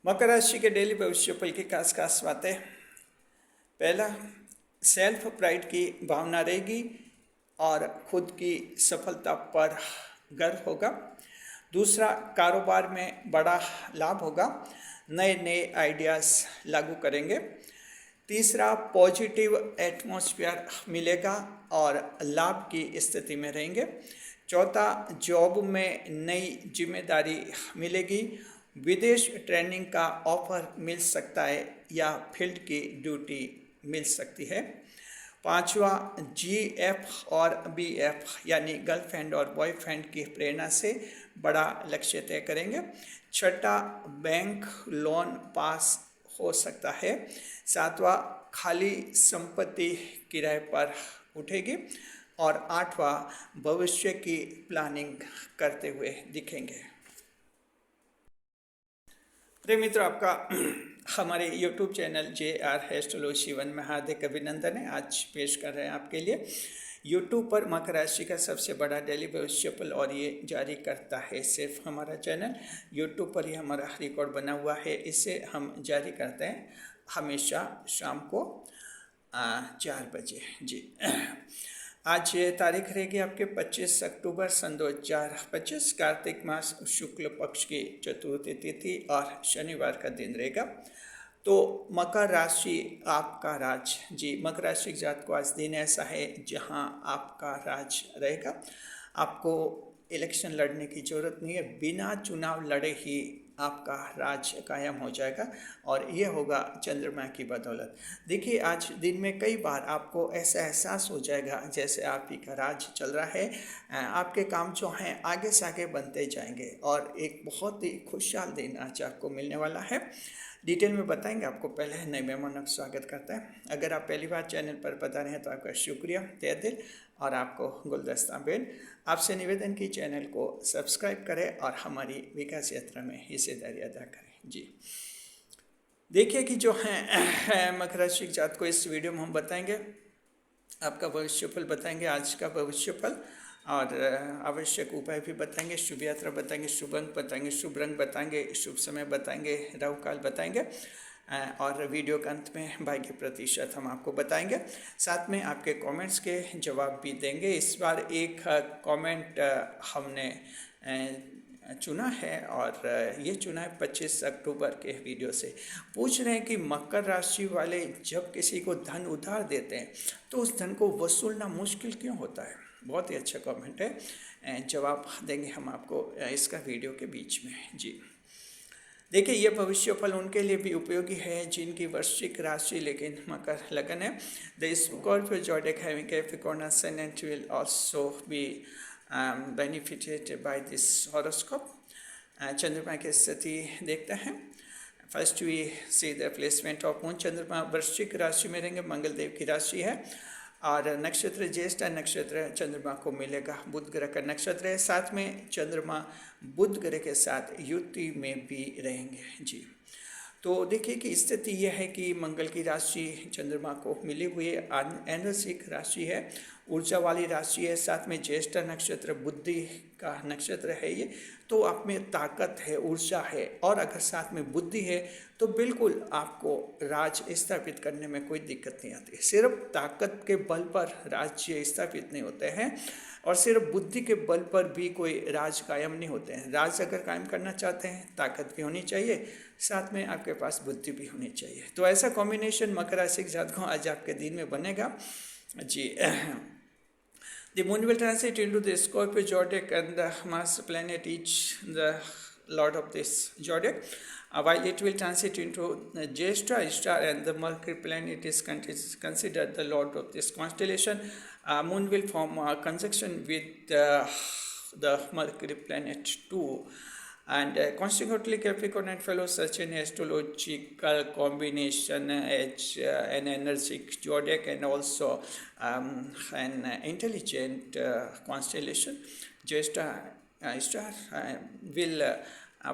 मकर राशि के डेली भविष्य फल की खास खास बातें। पहला, सेल्फ प्राइड की भावना रहेगी और खुद की सफलता पर गर्व होगा। दूसरा, कारोबार में बड़ा लाभ होगा, नए नए आइडियाज़ लागू करेंगे। तीसरा, पॉजिटिव एटमॉस्फेयर मिलेगा और लाभ की स्थिति में रहेंगे। चौथा, जॉब में नई जिम्मेदारी मिलेगी, विदेश ट्रेनिंग का ऑफर मिल सकता है या फील्ड की ड्यूटी मिल सकती है। पांचवा, GF और BF यानी गर्लफ्रेंड और बॉयफ्रेंड की प्रेरणा से बड़ा लक्ष्य तय करेंगे। छठा, बैंक लोन पास हो सकता है। सातवां, खाली संपत्ति किराए पर उठेगी। और आठवां, भविष्य की प्लानिंग करते हुए दिखेंगे। प्रिय मित्रों, आपका हमारे YouTube channel JR astrology one में हार्दिक अभिनंदन है। आज पेश कर रहे हैं आपके लिए YouTube पर मकर राशि का सबसे बड़ा डेली भविष्यफल, और ये जारी करता है सिर्फ हमारा चैनल। YouTube पर ही हमारा रिकॉर्ड बना हुआ है, इसे हम जारी करते हैं हमेशा शाम को 4 बजे। जी, आज ये तारीख रहेगी आपके 25 अक्टूबर सन 2025, कार्तिक मास शुक्ल पक्ष की चतुर्थी तिथि और शनिवार का दिन रहेगा। तो मकर राशि आपका राज। जी, मकर राशि के जात को आज दिन ऐसा है जहां आपका राज रहेगा। आपको इलेक्शन लड़ने की ज़रूरत नहीं है, बिना चुनाव लड़े ही आपका राज कायम हो जाएगा, और ये होगा चंद्रमा की बदौलत। देखिए, आज दिन में कई बार आपको ऐसा एहसास हो जाएगा जैसे आप ही का राज चल रहा है। आपके काम जो हैं आगे से आगे बनते जाएंगे, और एक बहुत ही खुशहाल दिन आज आपको मिलने वाला है। डिटेल में बताएंगे आपको। पहले नए मेहमानों का स्वागत करते हैं। अगर आप पहली बार चैनल पर बता रहे हैं तो आपका शुक्रिया तहे दिल, और आपको गुलदस्ता बेन आपसे निवेदन की चैनल को सब्सक्राइब करें और हमारी विकास यात्रा में हिस्सेदारी अदा करें। जी, देखिए कि जो है मकर राशि के जात को इस वीडियो में हम बताएंगे, आपका भविष्यफल बताएंगे, आज का भविष्यफल, और आवश्यक उपाय भी बताएंगे, शुभ यात्रा बताएंगे, शुभ अंक बताएंगे, शुभ रंग बताएंगे, शुभ समय बताएंगे, राहु काल बताएंगे, और वीडियो के अंत में भाग्य प्रतिशत हम आपको बताएंगे। साथ में आपके कमेंट्स के जवाब भी देंगे। इस बार एक कमेंट हमने चुना है, और ये चुना है 25 अक्टूबर के वीडियो से। पूछ रहे हैं कि मकर राशि वाले जब किसी को धन उधार देते हैं तो उस धन को वसूलना मुश्किल क्यों होता है। बहुत ही अच्छा कमेंट है, जवाब देंगे हम आपको इसका वीडियो के बीच में। जी, देखिए, ये भविष्यफल उनके लिए भी उपयोगी है जिनकी वृश्चिक राशि लेकिन मकर लगन है। The Scorpio जोडिक having Capricorn ascendant will also be benefited by this horoscope। चंद्रमा की स्थिति देखते हैं। First we see the placement of moon. चंद्रमा वृश्चिक राशि में रहेंगे, मंगल देव की राशि है, और नक्षत्र ज्येष्ठ नक्षत्र चंद्रमा को मिलेगा, बुध ग्रह का नक्षत्र है। साथ में चंद्रमा बुध ग्रह के साथ युति में भी रहेंगे। जी, तो देखिए कि स्थिति यह है कि मंगल की राशि चंद्रमा को मिली हुई है, एनर्जिक राशि है, ऊर्जा वाली राशि है। साथ में ज्येष्ठ नक्षत्र बुद्धि का नक्षत्र है ये, तो आप में ताकत है, ऊर्जा है, और अगर साथ में बुद्धि है तो बिल्कुल आपको राज स्थापित करने में कोई दिक्कत नहीं आती। सिर्फ ताकत के बल पर राज्य स्थापित नहीं होते हैं, और सिर्फ बुद्धि के बल पर भी कोई राज कायम नहीं होते हैं। राज अगर कायम करना चाहते हैं, ताकत भी होनी चाहिए, साथ में आपके पास बुद्धि भी होनी चाहिए। तो ऐसा कॉम्बिनेशन मकर राशि के जातकों आज आपके दिन में बनेगा। जी, the moon will transit into the Scorpio zodiac, and the Mars planet each the lord of this zodiac. While it will transit into the Jyeshtha star, and the Mercury planet is considered the lord of this constellation, moon will form a conjunction with the Mercury planet too. And consequently, Capricorn and fellow such an astrological combination as an energetic zodiac and also an intelligent constellation, Jyeshtha star will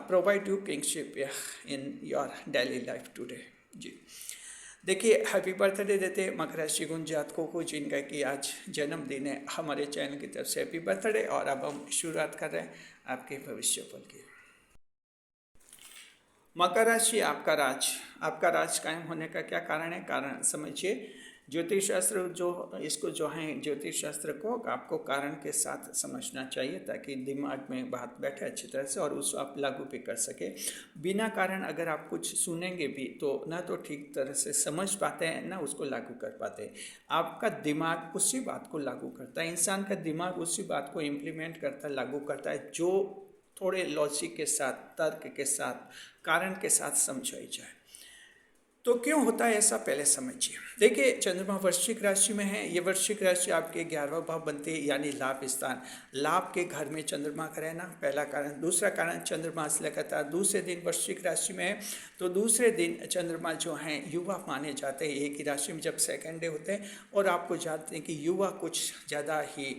provide you kingship in your daily life today. जी, देखिए, happy birthday देते मकर राशि गुण जातकों को जिनका कि आज जन्मदिन है। हमारे चैनल की तरफ से हैप्पी बर्थडे। और अब हम शुरुआत कर रहे हैं आपके भविष्यफल की। मकर राशि आपका राज कायम होने का क्या कारण है? कारण समझिए, ज्योतिष शास्त्र जो है ज्योतिष शास्त्र को आपको कारण के साथ समझना चाहिए ताकि दिमाग में बात बैठे अच्छी तरह से और उसको आप लागू भी कर सके। बिना कारण अगर आप कुछ सुनेंगे भी तो ना तो ठीक तरह से समझ पाते हैं ना उसको लागू कर पाते हैं। आपका दिमाग उसी बात को लागू करता है, इंसान का दिमाग उसी बात को इम्प्लीमेंट करता है, लागू करता है जो थोड़े लॉजिक के साथ, तर्क के साथ, कारण के साथ समझाई जाए। तो क्यों होता है ऐसा, पहले समझिए। देखिए, चंद्रमा वृश्चिक राशि में है। ये वृश्चिक राशि आपके 11वां भाव बनते हैं, यानी लाभ स्थान, लाभ के घर में चंद्रमा का रहना पहला कारण। दूसरा कारण, चंद्रमा लगातार दूसरे दिन वृश्चिक राशि में है, तो दूसरे दिन चंद्रमा जो हैं युवा माने जाते हैं। एक ही राशि में जब सेकंड डे होते हैं और आपको जानते हैं कि युवा कुछ ज़्यादा ही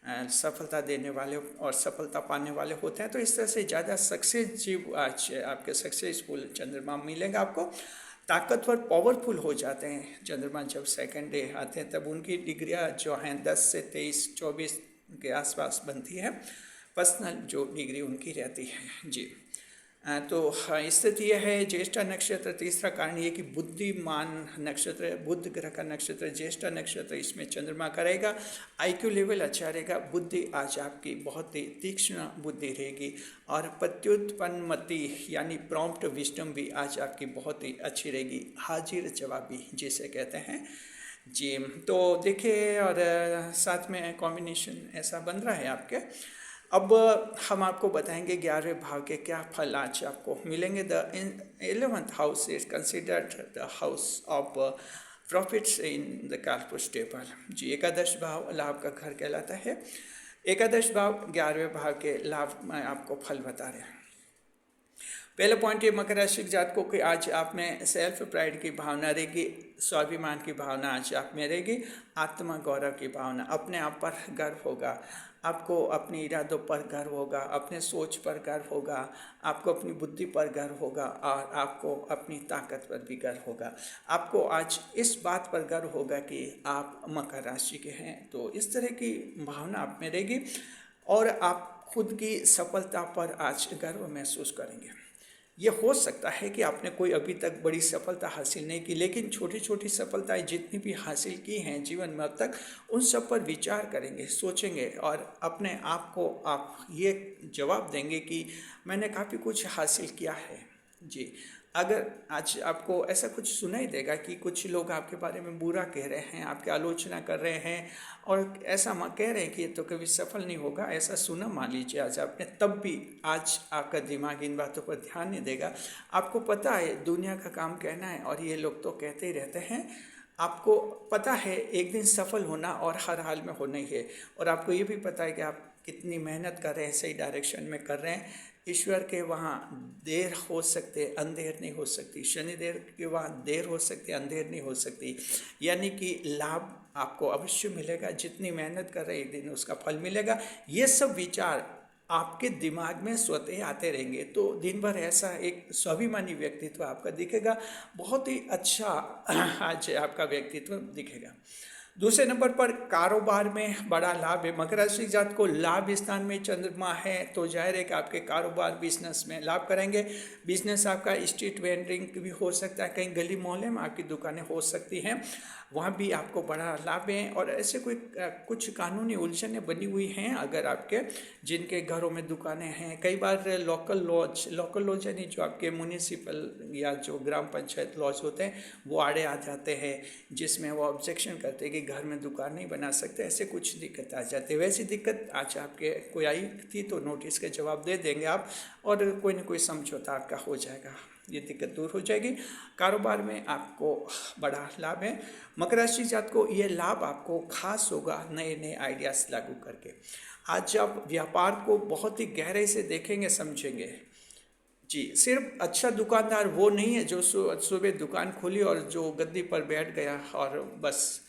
सफलता देने वाले और सफलता पाने वाले होते हैं, तो इस तरह से ज़्यादा सक्सेसिव आज आपके सक्सेसफुल चंद्रमा मिलेगा आपको। ताकतवर, पावरफुल हो जाते हैं चंद्रमा जब सेकंड डे आते हैं, तब उनकी डिग्रियाँ जो हैं 10 से 23, 24 के आसपास बनती है। पर्सनल जो डिग्री उनकी रहती है जी। तो स्थिति यह है, ज्येष्ठा नक्षत्र, तीसरा कारण ये कि बुद्धिमान नक्षत्र, बुध ग्रह का नक्षत्र ज्येष्ठा नक्षत्र, इसमें चंद्रमा करेगा। IQ लेवल अच्छा रहेगा, बुद्धि आज आपकी बहुत ही तीक्ष्ण बुद्धि रहेगी और प्रत्युत्पन्नमति यानी प्रॉम्प्ट विजडम भी आज आपकी बहुत ही अच्छी रहेगी, हाजिर जवाबी जिसे कहते हैं जी। तो देखिए, और साथ में कॉम्बिनेशन ऐसा बन रहा है आपके। अब हम आपको बताएंगे 11वें भाव के क्या फल आज आपको मिलेंगे। The 11th house is considered the house of profits in the corpus table जी। एकादश भाव लाभ का घर कहलाता है। एकादश भाव 11वें भाव के लाभ में आपको फल बता रहे हैं। पहला पॉइंट ये, मकर राशि जातकों की आज आप में सेल्फ प्राइड की भावना रहेगी, स्वाभिमान की भावना आज आप में रहेगी, आत्मा गौरव की भावना, अपने आप पर गर्व होगा, आपको अपने इरादों पर गर्व होगा, अपने सोच पर गर्व होगा, आपको अपनी बुद्धि पर गर्व होगा और आपको अपनी ताकत पर भी गर्व होगा। आपको आज इस बात पर गर्व होगा कि आप मकर राशि के हैं, तो इस तरह की भावना आप में रहेगी और आप खुद की सफलता पर आज गर्व महसूस करेंगे। ये हो सकता है कि आपने कोई अभी तक बड़ी सफलता हासिल नहीं की, लेकिन छोटी छोटी सफलताएं जितनी भी हासिल की हैं जीवन में अब तक, उन सब पर विचार करेंगे, सोचेंगे और अपने आप को आप ये जवाब देंगे कि मैंने काफ़ी कुछ हासिल किया है जी। अगर आज आपको ऐसा कुछ सुनाई देगा कि कुछ लोग आपके बारे में बुरा कह रहे हैं, आपकी आलोचना कर रहे हैं और ऐसा कह रहे हैं कि ये तो कभी सफल नहीं होगा, ऐसा सुना मान लीजिए आज आपने, तब भी आज आपका दिमाग इन बातों पर ध्यान नहीं देगा। आपको पता है दुनिया का काम कहना है और ये लोग तो कहते ही रहते हैं। आपको पता है एक दिन सफल होना और हर हाल में होना ही है, और आपको ये भी पता है कि आप कितनी मेहनत कर रहे हैं, सही डायरेक्शन में कर रहे हैं। ईश्वर के वहाँ देर हो सकते, अंधेर नहीं हो सकती। शनिदेव के वहाँ देर हो सकती, अंधेर नहीं हो सकती। यानी कि लाभ आपको अवश्य मिलेगा, जितनी मेहनत कर रहे एक दिन उसका फल मिलेगा। ये सब विचार आपके दिमाग में स्वतः आते रहेंगे, तो दिन भर ऐसा एक स्वाभिमानी व्यक्तित्व आपका दिखेगा, बहुत ही अच्छा आज आपका व्यक्तित्व दिखेगा। दूसरे नंबर पर कारोबार में बड़ा लाभ है। मकर राशि जात को लाभ स्थान में चंद्रमा है, तो जाहिर है कि आपके कारोबार बिजनेस में लाभ करेंगे। बिजनेस आपका स्ट्रीट वेंडरिंग भी हो सकता है, कहीं गली मोहल्ले में आपकी दुकानें हो सकती हैं, वहाँ भी आपको बड़ा लाभ है। और ऐसे कुछ कानूनी उलझनें बनी हुई हैं अगर आपके, जिनके घरों में दुकानें हैं, कई बार लोकल लॉज यानी जो आपके म्यूनिसिपल या जो ग्राम पंचायत लॉज होते हैं वो आड़े आ जाते हैं, जिसमें वो ऑब्जेक्शन करते हैं कि घर में दुकान नहीं बना सकते, ऐसे कुछ दिक्कत आ जाती है। वैसी दिक्कत आज आपके कोई आई थी तो नोटिस के जवाब दे देंगे आप, और कोई ना कोई समझौता आपका हो जाएगा, ये दिक्कत दूर हो जाएगी। कारोबार में आपको बड़ा लाभ है। मकर राशि जात को ये लाभ आपको खास होगा नए नए आइडियाज़ लागू करके। आज आप व्यापार को बहुत ही गहरे से देखेंगे, समझेंगे जी। सिर्फ अच्छा दुकानदार वो नहीं है जो सुबह दुकान खोली और जो गद्दी पर बैठ गया और बस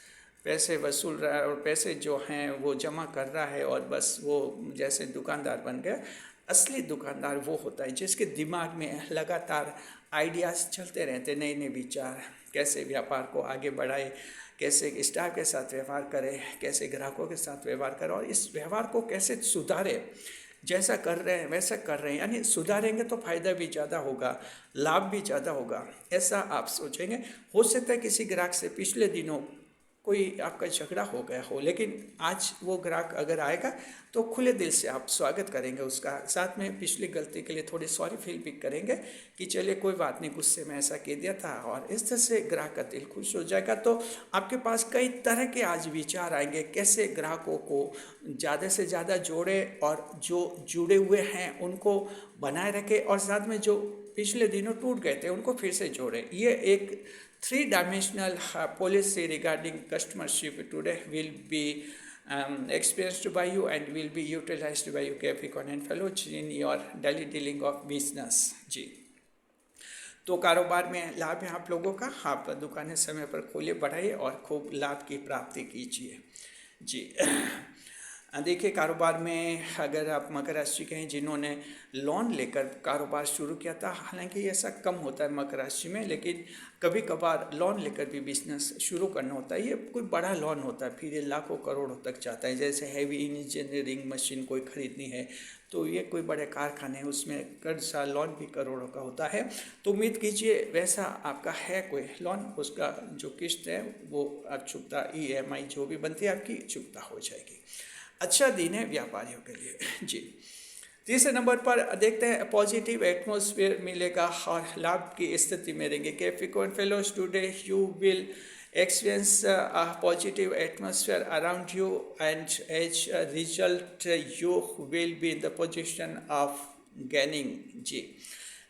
पैसे वसूल रहा है और पैसे जो हैं वो जमा कर रहा है और बस वो जैसे दुकानदार बन गया। असली दुकानदार वो होता है जिसके दिमाग में लगातार आइडियाज़ चलते रहते, नए नए विचार, कैसे व्यापार को आगे बढ़ाए, कैसे स्टाफ के साथ व्यवहार करे, कैसे ग्राहकों के साथ व्यवहार करे और इस व्यवहार को कैसे सुधारे, जैसा कर रहे हैं वैसा कर रहे हैं, यानी सुधारेंगे तो फायदा भी ज़्यादा होगा, लाभ भी ज़्यादा होगा, ऐसा आप सोचेंगे। हो सकता है किसी ग्राहक से पिछले दिनों कोई आपका झगड़ा हो गया हो, लेकिन आज वो ग्राहक अगर आएगा तो खुले दिल से आप स्वागत करेंगे उसका, साथ में पिछली गलती के लिए थोड़ी सॉरी फील भी करेंगे कि चलिए कोई बात नहीं, गुस्से में ऐसा कह दिया था, और इस तरह से ग्राहक का दिल खुश हो जाएगा। तो आपके पास कई तरह के आज विचार आएंगे कैसे ग्राहकों को ज़्यादा से ज़्यादा जोड़े और जो जुड़े हुए हैं उनको बनाए रखे, और साथ में जो पिछले दिनों टूट गए थे उनको फिर से जोड़े। ये एक 3-dimensional policy regarding customership today will be experienced by you and will be utilized by you Capricorn and fellows in your daily dealing of business। जी, तो कारोबार में लाभ है आप लोगों का, आप दुकानें समय पर खोलिए, बढ़ाइए और खूब लाभ की प्राप्ति कीजिए। जी देखिए, कारोबार में अगर आप मकर राशि के हैं जिन्होंने लोन लेकर कारोबार शुरू किया था, हालांकि ऐसा कम होता है मकर राशि में, लेकिन कभी कभार लोन लेकर भी बिजनेस शुरू करना होता है। ये कोई बड़ा लोन होता है, फिर ये लाखों करोड़ों तक जाता है। जैसे हैवी इंजीनियरिंग मशीन कोई खरीदनी है तो ये कोई बड़े कारखाने हैं, उसमें कर्जा लोन भी करोड़ों का होता है। तो उम्मीद कीजिए वैसा आपका है कोई लोन, उसका जो किस्त है वो आप चुकता, EMI जो भी बनती है आपकी चुकता हो जाएगी। अच्छा दिन है व्यापारियों के लिए। जी, तीसरे नंबर पर देखते हैं, पॉजिटिव एटमॉस्फेयर मिलेगा और लाभ की स्थिति में रहेंगे। Capricorn fellows, today you will experience a positive atmosphere around you, and as a result you will be in the position of gaining। जी,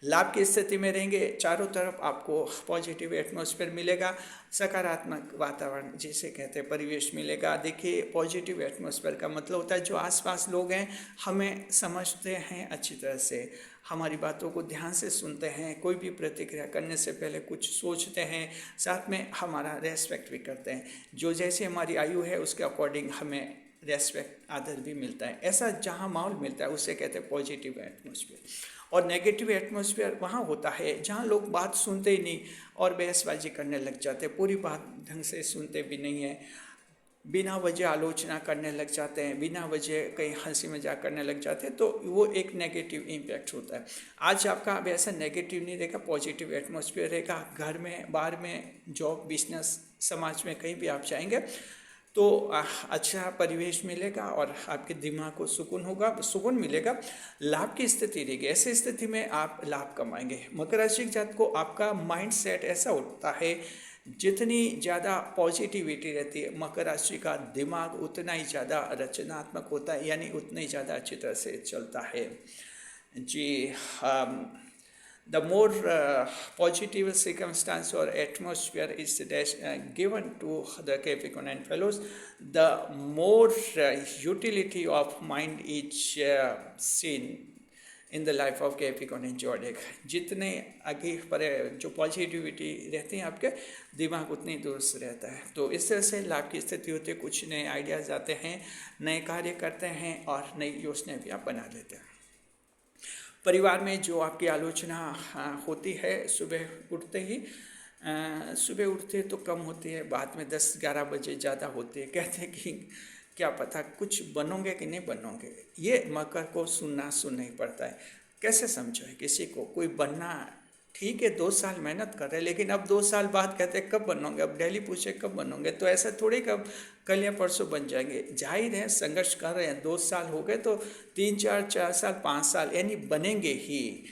लाभ की स्थिति में रहेंगे, चारों तरफ आपको पॉजिटिव एटमॉस्फेयर मिलेगा, सकारात्मक वातावरण जिसे कहते हैं परिवेश मिलेगा। देखिए, पॉजिटिव एटमॉस्फेयर का मतलब होता है जो आसपास लोग हैं हमें समझते हैं अच्छी तरह से, हमारी बातों को ध्यान से सुनते हैं, कोई भी प्रतिक्रिया करने से पहले कुछ सोचते हैं, साथ में हमारा रेस्पेक्ट भी करते हैं, जो जैसे हमारी आयु है उसके अकॉर्डिंग हमें रेस्पेक्ट आदर भी मिलता है। ऐसा जहाँ माहौल मिलता है उसे कहते हैं पॉजिटिव एटमॉस्फेयर। और नेगेटिव एटमॉस्फेयर वहाँ होता है जहाँ लोग बात सुनते ही नहीं और बहसबाजी करने लग जाते हैं, पूरी बात ढंग से सुनते भी नहीं है, बिना वजह आलोचना करने लग जाते हैं, बिना वजह कहीं हंसी मजाक करने लग जाते हैं, तो वो एक नेगेटिव इम्पैक्ट होता है। आज आपका अब ऐसा नेगेटिव नहीं रहेगा, पॉजिटिव एटमॉस्फेयर रहेगा। घर में, बाहर में, जॉब, बिजनेस, समाज में कहीं भी आप जाएंगे तो अच्छा परिवेश मिलेगा और आपके दिमाग को सुकून मिलेगा, लाभ की स्थिति रहेगी। ऐसी स्थिति में आप लाभ कमाएंगे। मकर राशि के जातक को आपका माइंड सेट ऐसा होता है, जितनी ज़्यादा पॉजिटिविटी रहती है मकर राशि का दिमाग उतना ही ज़्यादा रचनात्मक होता है, यानी उतना ही ज़्यादा अच्छी तरह से चलता है। जी, the more positive circumstance or atmosphere is given to the Capricorn and fellows, the more utility of mind is seen in the life of Capricorn and जोडिक। जितने आगे पर जो पॉजिटिविटी रहती है आपके दिमाग उतनी दुरुस्त रहता है। तो इस तरह से लाभ की स्थिति होती है, कुछ नए आइडियाज़ आते हैं, नए कार्य करते हैं और नई योजनाएं भी आप बना लेते हैं। परिवार में जो आपकी आलोचना होती है सुबह उठते तो कम होती है, बाद में 10-11 बजे ज़्यादा होती है। कहते हैं कि क्या पता कुछ बनोगे कि नहीं बनोगे, ये मकर को सुनना ही पड़ता है। कैसे समझाए किसी को, कोई बनना ठीक है 2 साल मेहनत कर रहे हैं, लेकिन अब 2 साल बाद कहते हैं कब बनोगे, अब डेली पूछे कब बनोगे, तो ऐसा थोड़ी कब कल या परसों बन जाएंगे। जाहिर है संघर्ष कर रहे हैं, 2 साल हो गए तो 3-4 साल 5 साल यानी बनेंगे ही।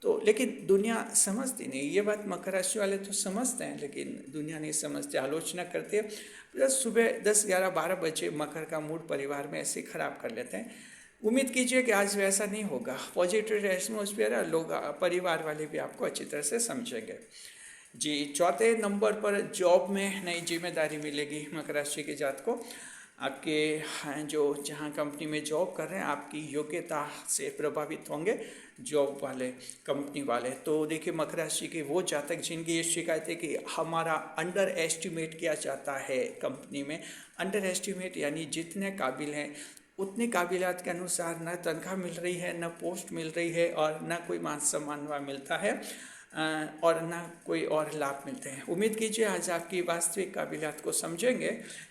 तो लेकिन दुनिया समझती नहीं, ये बात मकर राशि वाले तो समझते हैं लेकिन दुनिया नहीं समझते, आलोचना करते हैं। सुबह 10-11-12 बजे मकर का मूड परिवार में ऐसे ख़राब कर लेते हैं। उम्मीद कीजिए कि आज वैसा नहीं होगा, पॉजिटिव एटमॉस्फेयर, लोग परिवार वाले भी आपको अच्छी तरह से समझेंगे। जी, चौथे नंबर पर जॉब में नई जिम्मेदारी मिलेगी मकर राशि के जातक को। आपके जो जहाँ कंपनी में जॉब कर रहे हैं आपकी योग्यता से प्रभावित होंगे जॉब वाले, कंपनी वाले। तो देखिए मकर राशि के वो जातक जिनकी ये शिकायत है कि हमारा अंडर एस्टिमेट किया जाता है कंपनी में। अंडर एस्टिमेट यानी जितने काबिल हैं उतनी काबिलियत के अनुसार न तनख्वाह मिल रही है, न पोस्ट मिल रही है और न कोई मान सम्मान मिलता है और ना कोई और लाभ मिलते हैं। उम्मीद कीजिए आज आपकी वास्तविक काबिलियत को समझेंगे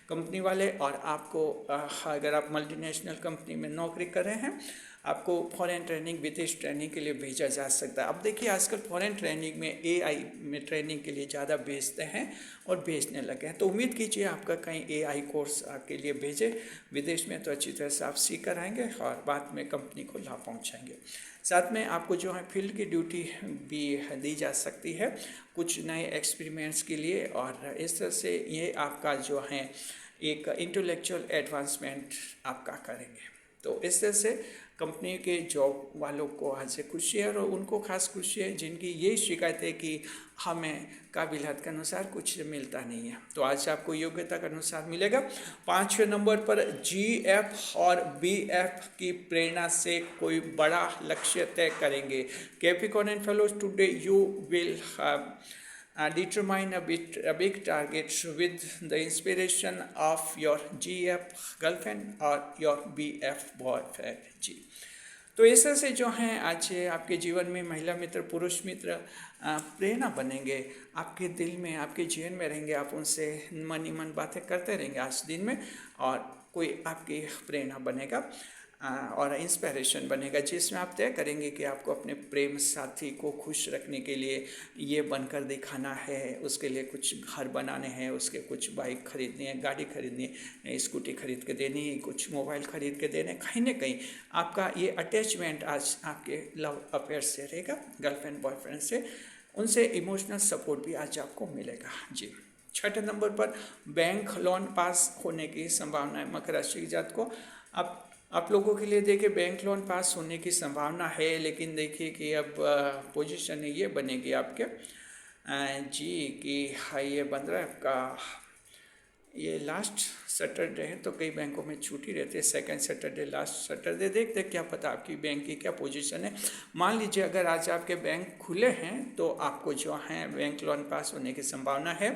कंपनी वाले और आपको, अगर आप मल्टीनेशनल कंपनी में नौकरी कर रहे हैं, आपको फॉरेन ट्रेनिंग, विदेश ट्रेनिंग के लिए भेजा जा सकता है। अब देखिए आजकल फॉरेन ट्रेनिंग में AI में ट्रेनिंग के लिए ज़्यादा भेजते हैं और भेजने लगे हैं, तो उम्मीद कीजिए आपका कहीं AI कोर्स आपके लिए भेजे विदेश में, तो अच्छी तरह से आप सीख कर आएंगे और बाद में कंपनी को लाभ पहुँचाएंगे। साथ में आपको जो है फील्ड की ड्यूटी भी दी जा सकती है कुछ नए एक्सपेरिमेंट्स के लिए, और इस तरह से ये आपका जो है एक इंटेलेक्चुअल एडवांसमेंट आपका करेंगे। तो इस तरह से कंपनी के जॉब वालों को आज से खुशी है, और उनको खास खुशी है जिनकी ये शिकायत है कि हमें काबिलियत के अनुसार कुछ मिलता नहीं है, तो आज आपको योग्यता के अनुसार मिलेगा। 5वें नंबर पर GF और BF की प्रेरणा से कोई बड़ा लक्ष्य तय करेंगे। Capricorn and fellows, today you will determine a big target with the inspiration of your GF girlfriend or your BF boyfriend जी। तो इस तरह से जो हैं आज आपके जीवन में महिला मित्र, पुरुष मित्र प्रेरणा बनेंगे, आपके दिल में, आपके जीवन में रहेंगे, आप उनसे मन ही मन बातें करते रहेंगे आज दिन में, और कोई आपकी प्रेरणा बनेगा और इंस्पिरेशन बनेगा, जिसमें आप तय करेंगे कि आपको अपने प्रेम साथी को खुश रखने के लिए ये बनकर दिखाना है, उसके लिए कुछ घर बनाने हैं, उसके कुछ बाइक खरीदनी है, गाड़ी खरीदनी है, स्कूटी खरीद के देनी है, कुछ मोबाइल खरीद के देने, कहीं ना कहीं आपका ये अटैचमेंट आज आपके लव अफेयर से रहेगा, गर्लफ्रेंड बॉयफ्रेंड से, उनसे इमोशनल सपोर्ट भी आज आपको मिलेगा जी। 6ठे नंबर पर बैंक लोन पास होने की संभावना है मकर राशि की जात को। आप लोगों के लिए देखिए बैंक लोन पास होने की संभावना है, लेकिन देखिए कि अब पोजीशन ये बनेगी आपके जी कि ये बन रहा है आपका, ये लास्ट सैटरडे है तो कई बैंकों में छुट्टी रहती है, सेकंड सैटरडे, लास्ट सैटरडे, देखते क्या पता आपकी बैंक की क्या पोजीशन है। मान लीजिए अगर आज आपके बैंक खुले हैं तो आपको जो है बैंक लोन पास होने की संभावना है।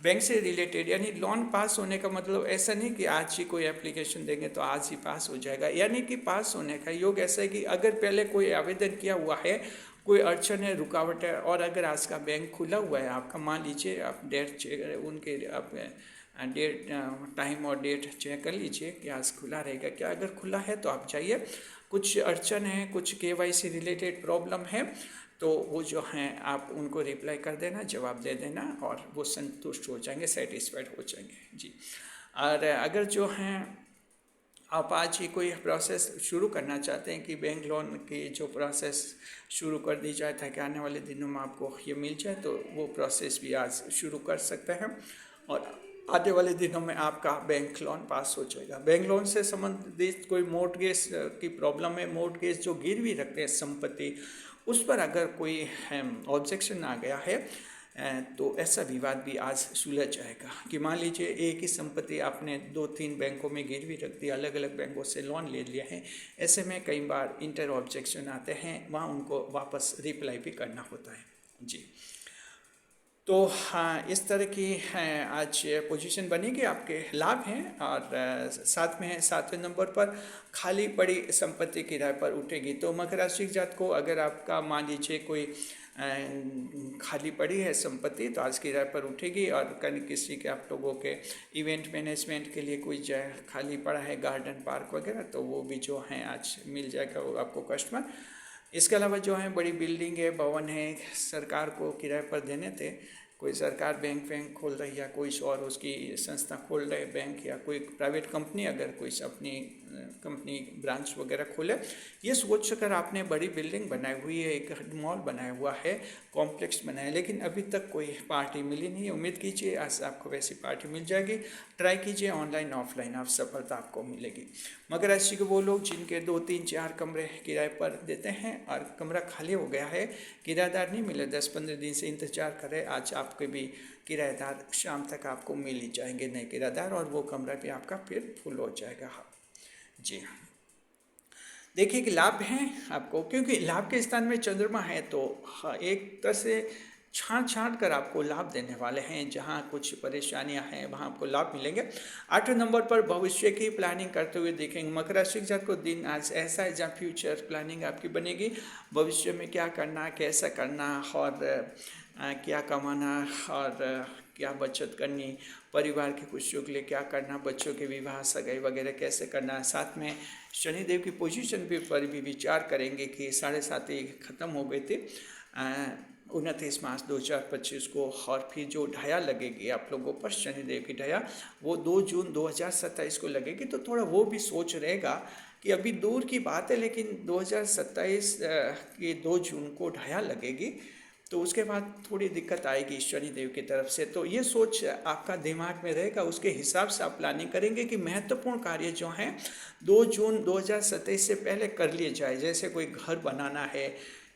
बैंक से रिलेटेड यानी लोन पास होने का मतलब ऐसा नहीं कि आज ही कोई एप्लीकेशन देंगे तो आज ही पास हो जाएगा, यानी कि पास होने का योग ऐसा है कि अगर पहले कोई आवेदन किया हुआ है, कोई अड़चन है, रुकावट है, और अगर आज का बैंक खुला हुआ है आपका, मान लीजिए आप डेट चेक, उनके आप डेट, टाइम और डेट चेक कर लीजिए कि आज खुला रहेगा क्या। अगर खुला है तो आप जाइए, कुछ अड़चन है, कुछ KYC रिलेटेड प्रॉब्लम है तो वो जो हैं आप उनको रिप्लाई कर देना, जवाब दे देना, और वो संतुष्ट हो जाएंगे, सेटिस्फाइड हो जाएंगे जी। और अगर जो हैं आप आज ही कोई प्रोसेस शुरू करना चाहते हैं कि बैंक लोन की जो प्रोसेस शुरू कर दी जाए ताकि आने वाले दिनों में आपको ये मिल जाए, तो वो प्रोसेस भी आज शुरू कर सकते हैं, और आने वाले दिनों में आपका बैंक लोन पास हो जाएगा। बैंक लोन से संबंधित कोई मॉर्टगेज की प्रॉब्लम है, मॉर्टगेज जो गिरवी रखते हैं संपत्ति, उस पर अगर कोई ऑब्जेक्शन आ गया है तो ऐसा विवाद भी आज सुलझ जाएगा। कि मान लीजिए एक ही संपत्ति आपने 2-3 बैंकों में गिरवी रख दी, अलग अलग बैंकों से लोन ले लिया है, ऐसे में कई बार इंटर ऑब्जेक्शन आते हैं, वहाँ उनको वापस रिप्लाई भी करना होता है जी। तो हाँ, इस तरह की आज पोजीशन बनेगी, आपके लाभ हैं। और साथ में है 7वें नंबर पर खाली पड़ी संपत्ति किराए पर उठेगी। तो मकर राशि जात को अगर आपका मान लीजिए कोई खाली पड़ी है संपत्ति तो आज किराए पर उठेगी, और कहीं किसी के आप लोगों के इवेंट मैनेजमेंट के लिए कोई जगह खाली पड़ा है, गार्डन पार्क वगैरह, तो वो भी जो है आज मिल जाएगा वो आपको कस्टमर। इसके अलावा जो है बड़ी बिल्डिंग है, भवन है, सरकार को किराए पर देने थे, कोई सरकार बैंक खोल रही है, कोई और उसकी संस्था खोल रहे बैंक, या कोई प्राइवेट कंपनी अगर कोई अपनी कंपनी ब्रांच वगैरह खोले, ये सोच कर आपने बड़ी बिल्डिंग बनाई हुई है, एक मॉल बनाया हुआ है, कॉम्प्लेक्स बनाया है, लेकिन अभी तक कोई पार्टी मिली नहीं है। उम्मीद कीजिए आज आपको वैसी पार्टी मिल जाएगी। ट्राई कीजिए, ऑनलाइन ऑफलाइन आप सफलता आपको मिलेगी। मकर राशि के वो लोग जिनके 2, 3, 4 कमरे किराए पर देते हैं और कमरा खाली हो गया है, किराएदार नहीं मिले, 10-15 दिन से इंतजार करें, आज आपके भी किराएदार शाम तक आपको मिल ही जाएंगे, नए किराएदार, और वो कमरा भी आपका फिर फुल हो जाएगा। हाँ जी, देखिए कि लाभ हैं आपको, क्योंकि लाभ के स्थान में चंद्रमा है तो हाँ, एक तरह से छांट कर आपको लाभ देने वाले हैं। जहाँ कुछ परेशानियां हैं वहाँ आपको लाभ मिलेंगे। 8वें नंबर पर भविष्य की प्लानिंग करते हुए देखेंगे। मकर राशि जात को दिन आज ऐसा है जहाँ फ्यूचर प्लानिंग आपकी बनेगी, भविष्य में क्या करना, कैसा करना, और क्या कमाना, और क्या बचत करनी, परिवार की खुशियों के लिए क्या करना, बच्चों के विवाह सगाई वगैरह कैसे करना है। साथ में शनिदेव की पोजीशन पर भी विचार करेंगे कि 7.5 खत्म हो गए थे 29 मार्च 2025 को, और फिर जो ढाया लगेगी आप लोगों पर शनिदेव की ढाया वो 2 जून 2027 को लगेगी। तो थोड़ा वो भी सोच रहेगा कि अभी दूर की बात है, लेकिन 2027 के 2 जून को ढाया लगेगी, तो उसके बाद थोड़ी दिक्कत आएगी शनिदेव की तरफ से। तो ये सोच आपका दिमाग में रहेगा, उसके हिसाब से आप प्लानिंग करेंगे कि महत्वपूर्ण कार्य जो हैं 2 जून 2027 से पहले कर लिए जाए। जैसे कोई घर बनाना है,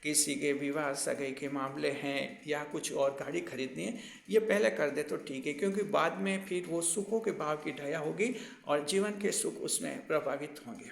किसी के विवाह सगाई के मामले हैं, या कुछ और गाड़ी खरीदनी है, ये पहले कर दे तो ठीक है, क्योंकि बाद में फिर वो सुखों के भाव की ढाया होगी और जीवन के सुख उसमें प्रभावित होंगे।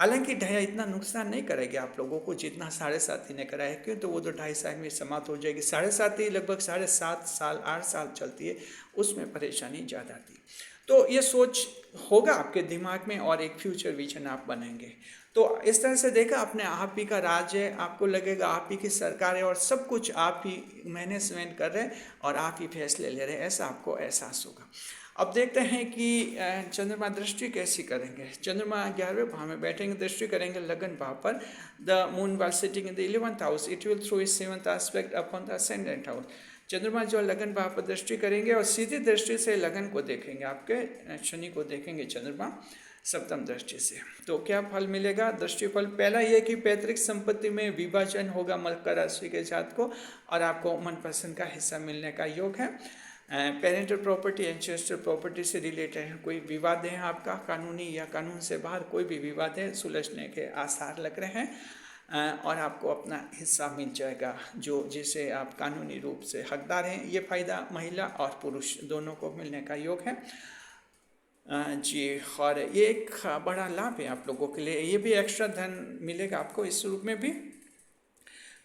हालांकि ढाया इतना नुकसान नहीं करेगी आप लोगों को जितना 7.5 ने कराया, क्यों तो वो तो 2.5 साल में समाप्त हो जाएगी। 7.5 लगभग 7.5 साल 8 साल चलती है, उसमें परेशानी ज़्यादा थी। तो ये सोच होगा आपके दिमाग में और एक फ्यूचर विजन आप बनेंगे। तो इस तरह से देखा, अपने आप ही का राज है, आपको लगेगा आप ही की सरकार है और सब कुछ आप ही मैनेजमेंट कर रहे हैं और आप ही फैसले ले रहे हैं, ऐसा आपको एहसास होगा। अब देखते हैं कि चंद्रमा दृष्टि कैसी करेंगे। चंद्रमा 11वें भाव में बैठेंगे, दृष्टि करेंगे लगन भाव पर। The moon while sitting in the 11th house, it will throw its 7th aspect upon the ascendant house. चंद्रमा जो लगन भाव पर दृष्टि करेंगे और सीधी दृष्टि से लगन को देखेंगे, आपके शनि को देखेंगे चंद्रमा सप्तम दृष्टि से। तो क्या फल मिलेगा? दृष्टि फल पहला ये कि पैतृक संपत्ति में विभाजन होगा मकर राशि के जात को, और आपको मनपसंद का हिस्सा मिलने का योग है। पेरेंटल प्रॉपर्टी, एंसेस्टर प्रॉपर्टी से रिलेटेड कोई विवाद है आपका, कानूनी या कानून से बाहर कोई भी विवाद है, सुलझने के आसार लग रहे हैं, और आपको अपना हिस्सा मिल जाएगा जो जिसे आप कानूनी रूप से हकदार हैं। ये फायदा महिला और पुरुष दोनों को मिलने का योग है जी। और ये एक बड़ा लाभ है आप लोगों के लिए, ये भी एक्स्ट्रा धन मिलेगा आपको इस रूप में भी।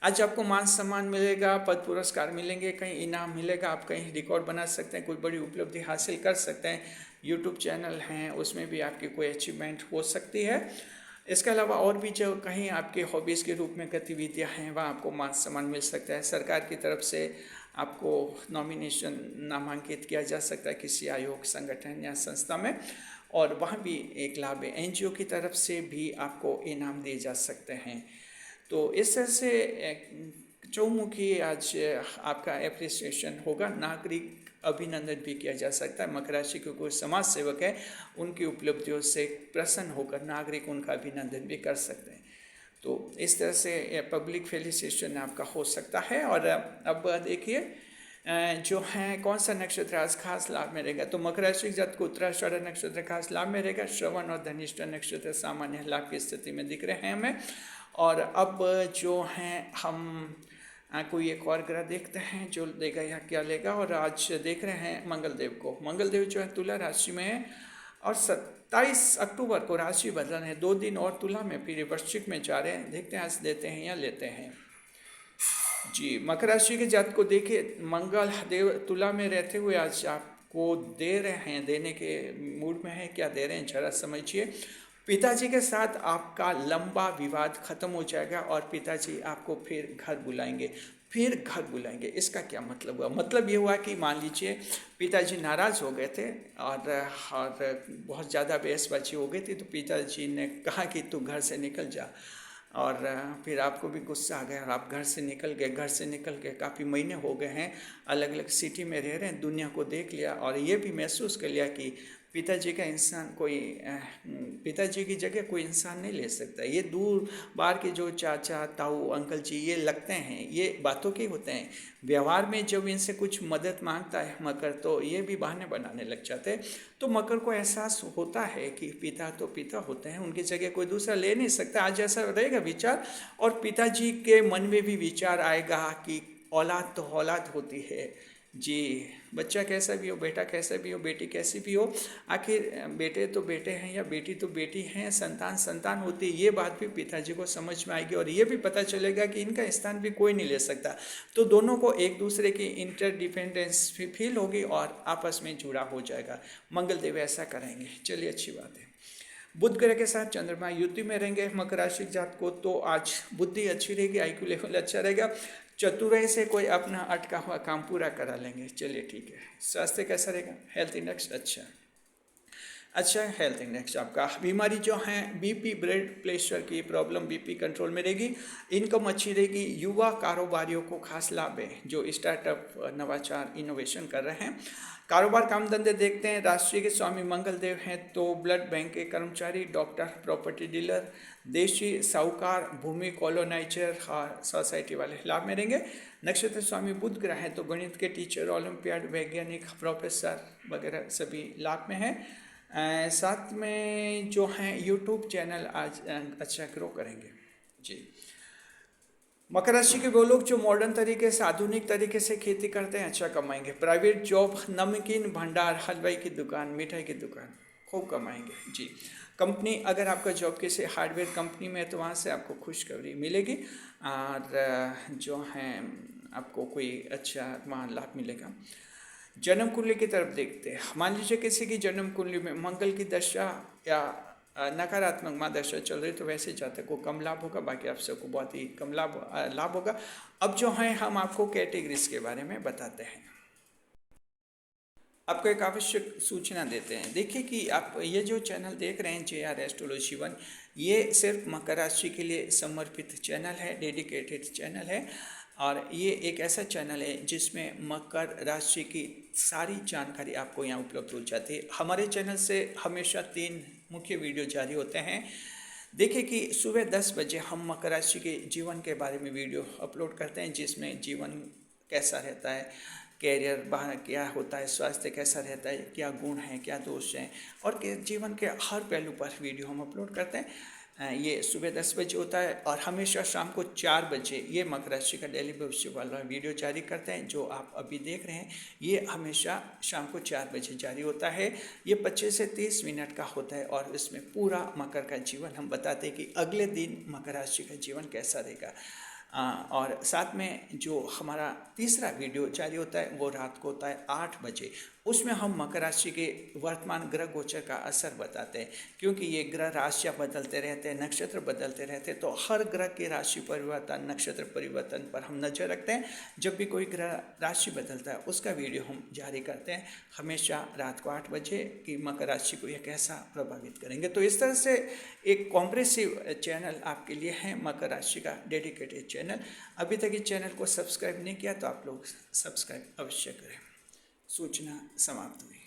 आज आपको मान सम्मान मिलेगा, पद पुरस्कार मिलेंगे, कहीं इनाम मिलेगा, आप कहीं रिकॉर्ड बना सकते हैं, कोई बड़ी उपलब्धि हासिल कर सकते हैं। यूट्यूब चैनल हैं उसमें भी आपकी कोई अचीवमेंट हो सकती है। इसके अलावा और भी जो कहीं आपके हॉबीज़ के रूप में गतिविधियां हैं वहाँ आपको मान सम्मान मिल सकता है। सरकार की तरफ से आपको नॉमिनेशन नामांकित किया जा सकता है किसी आयोग, संगठन या संस्था में, और वहाँ भी एक लाभ है। एनजीओ की तरफ से भी आपको इनाम दिए जा सकते हैं। तो इस तरह से चौमुखी आज आपका एप्रिसिएशन होगा। नागरिक अभिनंदन भी किया जा सकता है। मकर राशि के कोई समाज सेवक है, उनकी उपलब्धियों से प्रसन्न होकर नागरिक उनका अभिनंदन भी कर सकते हैं। तो इस तरह से पब्लिक फेलिसिटेशन आपका हो सकता है। और अब देखिए जो है कौन सा नक्षत्र आज खास लाभ में रहेगा। तो मकर राशि के जातक को उत्तराषाढ़ नक्षत्र खास लाभ में रहेगा। श्रवण और धनिष्ठा नक्षत्र सामान्य लाभ की स्थिति में दिख रहे हैं हमें। और अब जो हैं हम कोई एक और ग्रह देखते हैं जो देगा या क्या लेगा। और आज देख रहे हैं मंगलदेव को। मंगलदेव जो है तुला राशि में है और 27 अक्टूबर को राशि बदलन है। 2 दिन और तुला में फिर वृश्चिक में जा रहे हैं। देखते हैं आज देते हैं या लेते हैं जी। मकर राशि के जातक को देखिए, मंगल देव तुला में रहते हुए आज आपको दे रहे हैं, देने के मूड में है। क्या दे रहे हैं जरा समझिए। पिताजी के साथ आपका लंबा विवाद खत्म हो जाएगा और पिताजी आपको फिर घर बुलाएंगे। इसका क्या मतलब हुआ? मतलब ये हुआ कि मान लीजिए पिताजी नाराज़ हो गए थे और बहुत ज़्यादा बहसबाजी हो गई थी, तो पिताजी ने कहा कि तू घर से निकल जा, और फिर आपको भी गुस्सा आ गया और आप घर से निकल गए। काफ़ी महीने हो गए हैं, अलग अलग सिटी में रह रहे हैं, दुनिया को देख लिया और ये भी महसूस कर लिया कि पिताजी की जगह कोई इंसान नहीं ले सकता। ये दूर बाहर के जो चाचा ताऊ अंकल जी ये लगते हैं, ये बातों के होते हैं। व्यवहार में जब इनसे कुछ मदद मांगता है मकर, तो ये भी बहाने बनाने लग जाते हैं। तो मकर को एहसास होता है कि पिता तो पिता होते हैं, उनकी जगह कोई दूसरा ले नहीं सकता। आज ऐसा रहेगा विचार, और पिताजी के मन में भी विचार आएगा कि औलाद तो औलाद होती है जी। बच्चा कैसा भी हो, बेटा कैसा भी हो, बेटी कैसी भी हो, आखिर बेटे तो बेटे हैं या बेटी तो बेटी हैं, संतान संतान होती है। ये बात भी पिताजी को समझ में आएगी और ये भी पता चलेगा कि इनका स्थान भी कोई नहीं ले सकता। तो दोनों को एक दूसरे की इंटरडिपेंडेंस फील होगी और आपस में जुड़ा हो जाएगा। मंगलदेव ऐसा करेंगे। चलिए, अच्छी बात है। बुध ग्रह के साथ चंद्रमा युति में रहेंगे मकर राशि जात को, तो आज बुद्धि अच्छी रहेगी, IQ लेवल अच्छा रहेगा। चतुराई से कोई अपना अटका हुआ काम पूरा करा लेंगे। चलिए ठीक है। स्वास्थ्य कैसा रहेगा? हेल्थ इंडेक्स अच्छा है। हेल्थ इंडेक्स आपका, बीमारी जो है बीपी, ब्लड प्रेशर की प्रॉब्लम, बीपी कंट्रोल में रहेगी। इनकम अच्छी रहेगी। युवा कारोबारियों को खास लाभ है जो स्टार्टअप, नवाचार, इनोवेशन कर रहे हैं। कारोबार, काम धंधे देखते हैं। राष्ट्रीय के स्वामी मंगल देव हैं तो ब्लड बैंक के कर्मचारी, डॉक्टर, प्रॉपर्टी डीलर, देशी साहूकार, भूमि कॉलोनाइजर और सोसाइटी वाले लाभ में रहेंगे। नक्षत्र स्वामी बुध ग्रह है तो गणित के टीचर, ओलंपियाड वैज्ञानिक, प्रोफेसर वगैरह सभी लाभ में हैं। साथ में जो हैं यूट्यूब चैनल आज अच्छा ग्रो करेंगे जी। मकर राशि के वो लोग जो मॉडर्न तरीके से, आधुनिक तरीके से खेती करते हैं अच्छा कमाएंगे। प्राइवेट जॉब, नमकीन भंडार, हलवाई की दुकान, मिठाई की दुकान, खूब कमाएंगे जी। कंपनी, अगर आपका जॉब किसी हार्डवेयर कंपनी में है तो वहाँ से आपको खुशखबरी मिलेगी और जो है आपको कोई अच्छा वहाँ लाभ मिलेगा। जन्म कुंडली की तरफ देखते हैं। मान लीजिए किसी की जन्म कुंडली में मंगल की दशा या नकारात्मक माँ दशा चल रही तो वैसे जातक को कम लाभ होगा, बाकी आप सबको बहुत ही कम लाभ होगा। अब जो है हम आपको कैटेगरीज के बारे में बताते हैं। आपको एक आवश्यक सूचना देते हैं। देखिए कि आप ये जो चैनल देख रहे हैं JR एस्ट्रोलॉजी 1, ये सिर्फ मकर राशि के लिए समर्पित चैनल है, डेडिकेटेड चैनल है और ये एक ऐसा चैनल है जिसमें मकर राशि की सारी जानकारी आपको यहाँ उपलब्ध हो जाती है। हमारे चैनल से हमेशा 3 मुख्य वीडियो जारी होते हैं। देखिए कि सुबह 10 बजे हम मकर राशि के जीवन के बारे में वीडियो अपलोड करते हैं जिसमें जीवन कैसा रहता है, कैरियर बाहर क्या होता है, स्वास्थ्य कैसा रहता है, क्या गुण हैं, क्या दोष हैं और जीवन के हर पहलू पर वीडियो हम अपलोड करते हैं। ये सुबह 10 बजे होता है और हमेशा शाम को 4 बजे ये मकर राशि का डेली भविष्य वाला वीडियो जारी करते हैं। जो आप अभी देख रहे हैं ये हमेशा शाम को 4 बजे जारी होता है। ये 25 से 30 मिनट का होता है और इसमें पूरा मकर का जीवन हम बताते हैं कि अगले दिन मकर राशि का जीवन कैसा रहेगा। और साथ में जो हमारा तीसरा वीडियो जारी होता है वो रात को होता है 8 बजे। उसमें हम मकर राशि के वर्तमान ग्रह गोचर का असर बताते हैं क्योंकि ये ग्रह राशियाँ बदलते रहते हैं, नक्षत्र बदलते रहते हैं, तो हर ग्रह के राशि परिवर्तन, नक्षत्र परिवर्तन पर हम नजर रखते हैं। जब भी कोई ग्रह राशि बदलता है उसका वीडियो हम जारी करते हैं हमेशा रात को 8 बजे कि मकर राशि को यह कैसा प्रभावित करेंगे। तो इस तरह से एक कॉम्प्रेसिव चैनल आपके लिए है, मकर राशि का डेडिकेटेड चैनल। अभी तक इस चैनल को सब्सक्राइब नहीं किया तो आप लोग सब्सक्राइब अवश्य करें। सूचना समाप्त हुई।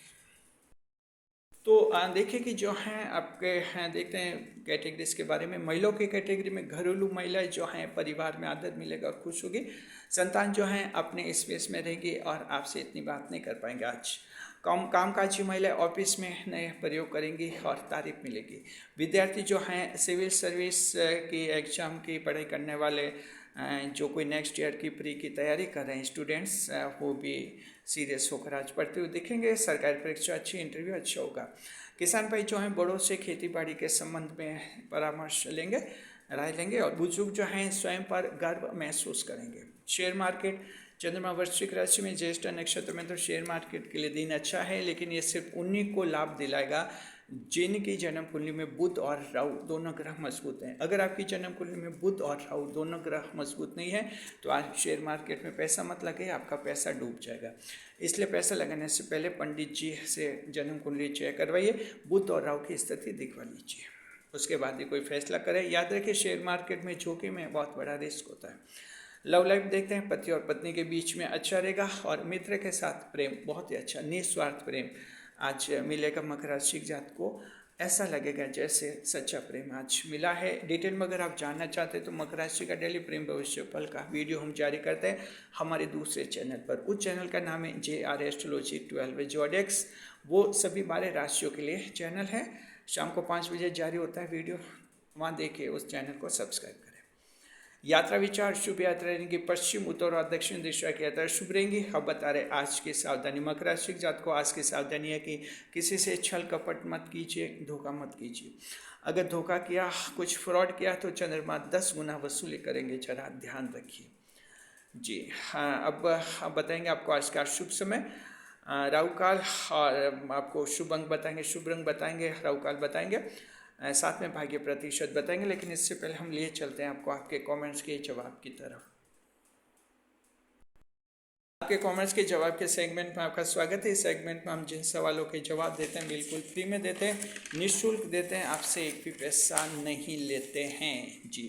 तो देखिए कि जो हैं आपके हैं, देखते हैं कैटेगरीज के बारे में। महिलाओं की कैटेगरी में घरेलू महिलाएं जो हैं परिवार में आदर मिलेगा और खुश होगी। संतान जो हैं अपने स्पेस में रहेगी और आपसे इतनी बात नहीं कर पाएंगे। आज कामकाजी महिलाएं ऑफिस में नए प्रयोग करेंगी और तारीफ मिलेगी। विद्यार्थी जो हैं सिविल सर्विस की एग्जाम की पढ़ाई करने वाले, जो कोई नेक्स्ट ईयर की प्री की तैयारी कर रहे हैं स्टूडेंट्स, वो भी सीरियस होकर आज पढ़ते हुए दिखेंगे। सरकारी परीक्षा अच्छी, इंटरव्यू अच्छा होगा। किसान भाई जो हैं बड़ों से खेती बाड़ी के संबंध में परामर्श लेंगे, राय लेंगे और बुजुर्ग जो हैं स्वयं पर गर्व महसूस करेंगे। शेयर मार्केट, चंद्रमा वृश्चिक राशि में ज्येष्ठ नक्षत्र में, तो शेयर मार्केट के लिए दिन अच्छा है, लेकिन ये सिर्फ उन्हीं को लाभ दिलाएगा जिनकी जन्म कुंडली में बुध और राहु दोनों ग्रह मजबूत हैं। अगर आपकी जन्म कुंडली में बुध और राहु दोनों ग्रह मजबूत नहीं है तो आज शेयर मार्केट में पैसा मत लगे, आपका पैसा डूब जाएगा। इसलिए पैसा लगाने से पहले पंडित जी से जन्म कुंडली चेक करवाइए, बुध और राहु की स्थिति दिखवा लीजिए, उसके बाद ही कोई फैसला करें। याद रखिए शेयर मार्केट में जोखिम है, बहुत बड़ा रिस्क होता है। लव लाइफ देखते हैं। पति और पत्नी के बीच में अच्छा रहेगा और मित्र के साथ प्रेम बहुत ही अच्छा, निस्वार्थ प्रेम आज मिलेगा। मकर राशि जात को ऐसा लगेगा जैसे सच्चा प्रेम आज मिला है। डिटेल में अगर आप जानना चाहते हैं तो मकर राशि का डेली प्रेम भविष्य फल का वीडियो हम जारी करते हैं हमारे दूसरे चैनल पर। उस चैनल का नाम है JR एस्ट्रोलॉजी 12 जोडेक्स। वो सभी 12 राशियों के लिए चैनल है। शाम को 5 बजे जारी होता है वीडियो, वहाँ देखिए, उस चैनल को सब्सक्राइब करें। यात्रा विचार, शुभ यात्रा रहेंगी। पश्चिम, उत्तर और दक्षिण दिशा की यात्रा शुभ रहेंगी। अब बता रहे आज की सावधानी। मकर राशि जात को आज की सावधानी है कि किसी से छल कपट मत कीजिए, धोखा मत कीजिए। अगर धोखा किया, कुछ फ्रॉड किया तो चंद्रमा 10 गुना वसूली करेंगे, जरा ध्यान रखिए जी। हाँ, अब बताएंगे आपको आज का शुभ समय, राहु काल, और आपको शुभ अंक बताएंगे, शुभ रंग बताएंगे, राहु काल बताएंगे, साथ में भाग्य प्रतिशत बताएंगे। लेकिन इससे पहले हम लिए चलते हैं आपको आपके कमेंट्स के जवाब की तरफ। आपके कमेंट्स के जवाब के सेगमेंट में आपका स्वागत है। इस सेगमेंट में हम जिन सवालों के जवाब देते हैं बिल्कुल फ्री में देते हैं, निःशुल्क देते हैं, आपसे एक भी पैसा नहीं लेते हैं जी।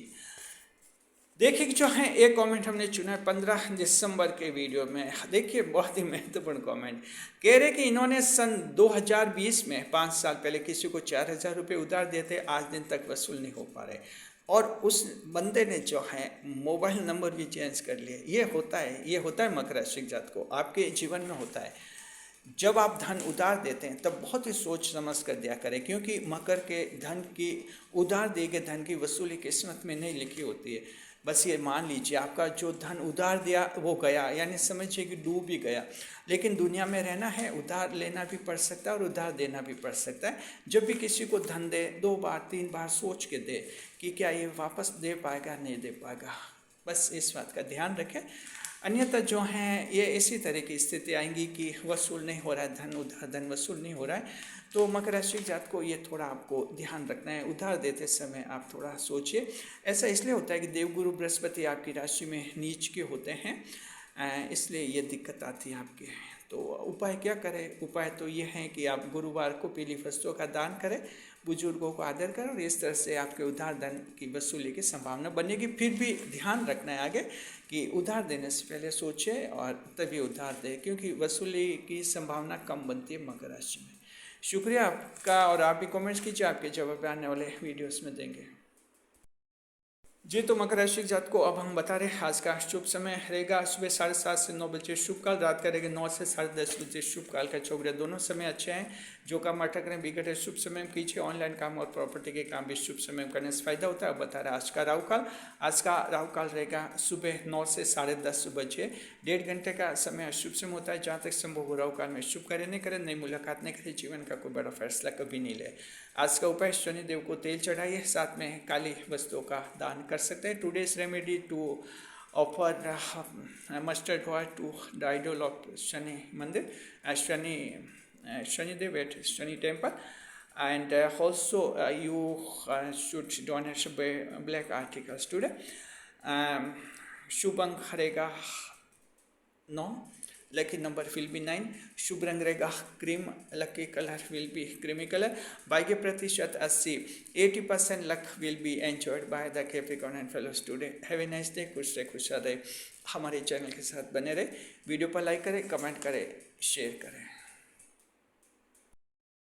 देखिए जो है एक कमेंट हमने चुना है 15 दिसंबर के वीडियो में। देखिए बहुत ही महत्वपूर्ण कमेंट कह रहे कि इन्होंने सन 2020 में 5 साल पहले किसी को 4,000 रुपये उधार दिए थे, आज दिन तक वसूल नहीं हो पा रहे, और उस बंदे ने जो है मोबाइल नंबर भी चेंज कर लिए। ये होता है मकर राशि जात को, आपके जीवन में होता है। जब आप धन उधार देते हैं तब बहुत ही सोच समझ कर दिया करें, क्योंकि मकर के धन की उधार दिए गए धन की वसूली किस्मत में नहीं लिखी होती है। बस ये मान लीजिए आपका जो धन उधार दिया वो गया, यानी समझिए कि डूब ही गया। लेकिन दुनिया में रहना है, उधार लेना भी पड़ सकता है और उधार देना भी पड़ सकता है। जब भी किसी को धन दे 2 बार 3 बार सोच के दे कि क्या ये वापस दे पाएगा नहीं दे पाएगा, बस इस बात का ध्यान रखें। अन्यथा जो हैं ये इसी तरह की स्थिति आएंगी कि वसूल नहीं हो रहा है धन, उधार धन वसूल नहीं हो रहा है। तो मकर राशि जात को ये थोड़ा आपको ध्यान रखना है, उधार देते समय आप थोड़ा सोचिए। ऐसा इसलिए होता है कि देवगुरु बृहस्पति आपकी राशि में नीच के होते हैं, इसलिए ये दिक्कत आती है आपके। तो उपाय क्या करें? उपाय तो ये है कि आप गुरुवार को पीली वस्तुओं का दान करें, बुजुर्गों को आदर करें, और इस तरह से आपके उधार धन की वसूली की संभावना बनेगी। फिर भी ध्यान रखना है आगे कि उधार देने से पहले सोचें और तभी उधार दें, क्योंकि वसूली की संभावना कम बनती है मकर राशि में। शुक्रिया आपका, और आप भी कमेंट्स कीजिए, आपके जवाब आने वाले वीडियोस में देंगे जी। तो मकर राशि जात को अब हम बता रहे हैं आज का शुभ समय रहेगा सुबह 7:30 से 9 बजे शुभ काल, रात का रहेगा 9 से 10:30 बजे शुभ काल का चौगड़े, दोनों समय अच्छे हैं। जो काम अटक रहे बिगड़ है शुभ समय में कीजिए, ऑनलाइन काम और प्रॉपर्टी के काम भी शुभ समय में करने से फायदा होता है। अब बता रहे आज का राहु काल। आज का राहु काल रहेगा सुबह 9 से 10:30 बजे, 1.5 घंटे का समय अशुभ समय होता है। जहाँ तक संभव हो राहु काल में शुभ कार्य नहीं करें, नई मुलाकात नहीं करें, जीवन का कोई बड़ा फैसला कभी नहीं ले। आज का उपाय शनिदेव को तेल चढ़ाइए, साथ में काली वस्तुओं का दान कर सकते हैं। Today's remedy to offer mustard oil to the idol of Shani mandir, Shanidev at Shani temple, and also you should donate black articles today. शुभ अंक रहेगा 9, लकी नंबर विल बी 9, शुभ रंग रहेगा cream, lucky colour will be creamy colour. भाग्य प्रतिशत 80, 80% luck will be enjoyed by the Capricorn and fellows today. Have a nice day, खुश रहे खुश रहे, हमारे चैनल के साथ बने रहे। वीडियो पर लाइक करें, कमेंट करें, शेयर करें।